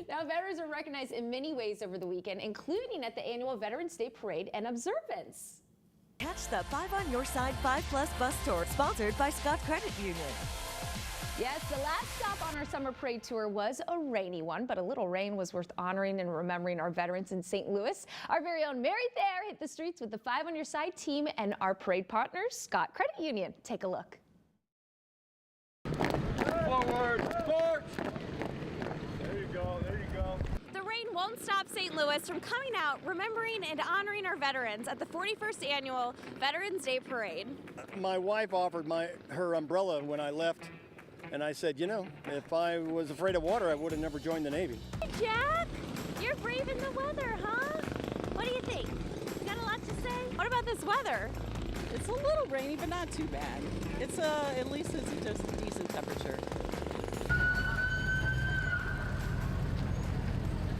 Now, veterans are recognized in many ways over the weekend, including at the annual Veterans Day Parade and Observance. Catch the 5 on Your Side 5+ bus tour, sponsored by Scott Credit Union. Yes, the last stop on our summer parade tour was a rainy one, but a little rain was worth honoring and remembering our veterans in St. Louis. Our very own Mary Thayer hit the streets with the 5 on Your Side team and our parade partners, Scott Credit Union. Take a look. Forward, march! There you go, there you go. The rain won't stop St. Louis from coming out, remembering and honoring our veterans at the 41st annual Veterans Day Parade. My wife offered her umbrella when I left, and I said, you know, if I was afraid of water, I would have never joined the Navy. Hey, Jack, you're braving the weather, huh? What do you think? You got a lot to say? What about this weather? It's a little rainy, but not too bad. It's at least it's just a decent temperature.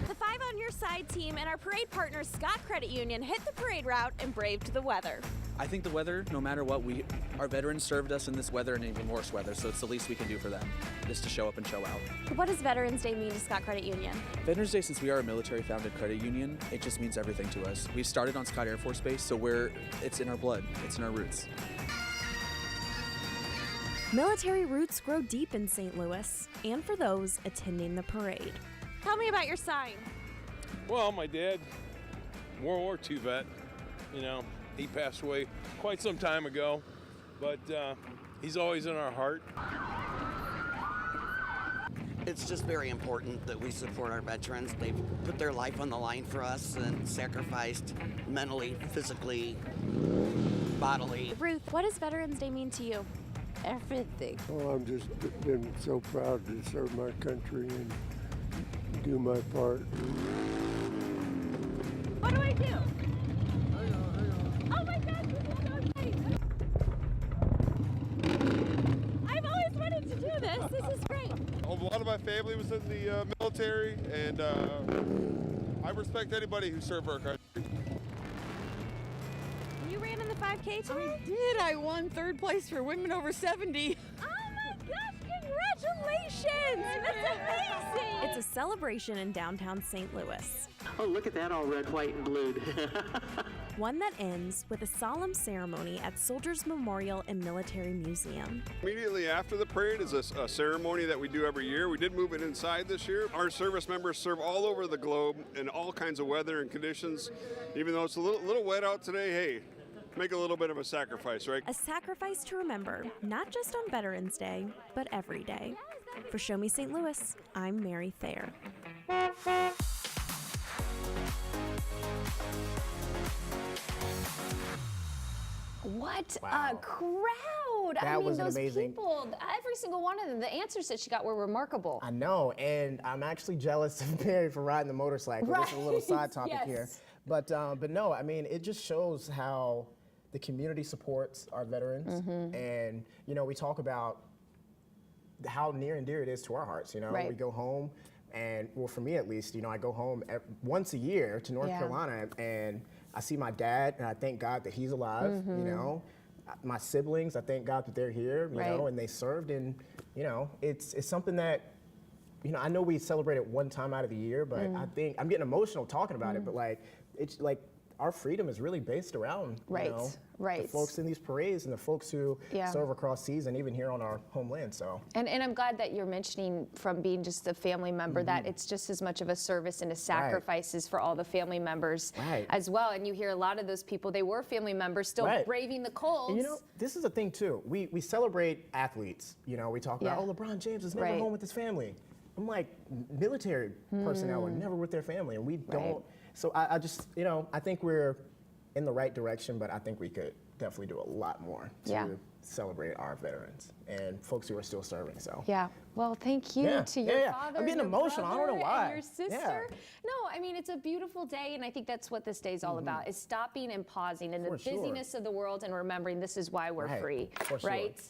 The 5 on Your Side team and our parade partner, Scott Credit Union, hit the parade route and braved the weather. I think the weather, no matter what, our veterans served us in this weather and even worse weather, so it's the least we can do for them, is to show up and show out. What does Veterans Day mean to Scott Credit Union? Veterans Day, since we are a military-founded credit union, it just means everything to us. We started on Scott Air Force Base, so it's in our blood, it's in our roots. Military roots grow deep in St. Louis, and for those attending the parade. Tell me about your sign. Well, my dad, World War II vet, you know, he passed away quite some time ago, but he's always in our heart. It's just very important that we support our veterans. They've put their life on the line for us and sacrificed mentally, physically, bodily. Ruth, what does Veterans Day mean to you? Everything. Oh, I'm just been so proud to serve my country and do my part. What do I do? Oh my gosh, this is so great. I've always wanted to do this. This is great. A lot of my family was in the military, and I respect anybody who served our country. You ran in the 5K today? I did. I won 3rd place for women over 70. Oh my gosh, congratulations! That's amazing! It's a celebration in downtown St. Louis. Oh, look at that, all red, white, and blue. One that ends with a solemn ceremony at Soldiers Memorial and Military Museum. Immediately after the parade is a ceremony that we do every year. We did move it inside this year. Our service members serve all over the globe in all kinds of weather and conditions. Even though it's a little wet out today, hey, make a little bit of a sacrifice, right? A sacrifice to remember, not just on Veterans Day, but every day. For Show Me St. Louis, I'm Mary Thayer. What a crowd! I mean, those people, every single one of them, the answers that she got were remarkable. I know, and I'm actually jealous of Mary for riding the motorcycle. Right. This is a little side topic here. But no, I mean, it just shows how the community supports our veterans. And, you know, we talk about how near and dear it is to our hearts, you know. We go home, and, well, for me at least, you know, I go home once a year to North Carolina, and I see my dad, and I thank God that he's alive, you know. My siblings, I thank God that they're here, you know, and they served, and, you know, it's something that, you know, I know we celebrate it one time out of the year, but I think, I'm getting emotional talking about it, but like, it's like, our freedom is really based around, you know, the folks in these parades and the folks who serve across seas and even here on our homeland. So, and I'm glad that you're mentioning from being just a family member that it's just as much of a service and a sacrifice as for all the family members as well. And you hear a lot of those people, they were family members still braving the cold. And you know, this is a thing too. We celebrate athletes. You know, we talk about, oh, LeBron James is never home with his family. I'm like, military personnel are never with their family, and we don't. So I just, you know, I think we're in the right direction, but I think we could definitely do a lot more to celebrate our veterans and folks who are still serving. So well, thank you to your father. I'm getting emotional. I don't know why. And your sister. No, I mean, it's a beautiful day, and I think that's what this day is all about: is stopping and pausing in the busyness of the world and remembering this is why we're free, right?